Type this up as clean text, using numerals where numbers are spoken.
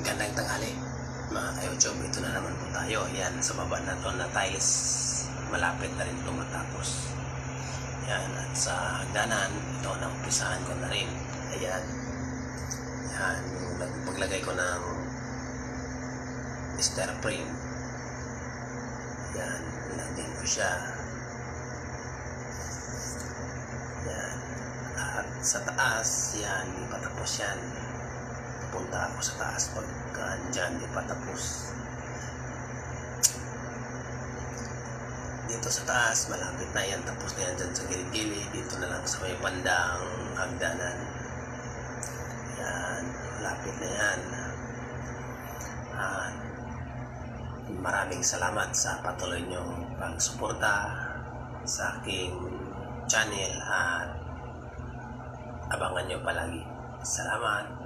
Magandang tanghali mga ka-YouTube, ito na naman po tayo. Yan, sa baba na to na tiles, malapit na rin ito matapos. Yan, at sa hagdanan, ito na umpisahan ko na rin. Ayan, yan, yung paglagay ko ng star frame. Yan, nilagyan ko siya. Yan, at sa taas, yan, di pa tapos yan. Punta ako sa taas pagka dyan di pa tapos. Dito sa taas malapit na yan, tapos na yan dyan sa gilid-gilid. Dito na lang sa may bandang hagdanan. Yan, malapit na yan. At maraming salamat sa patuloy niyong pagsuporta sa aking channel at abangan niyo palagi. Salamat.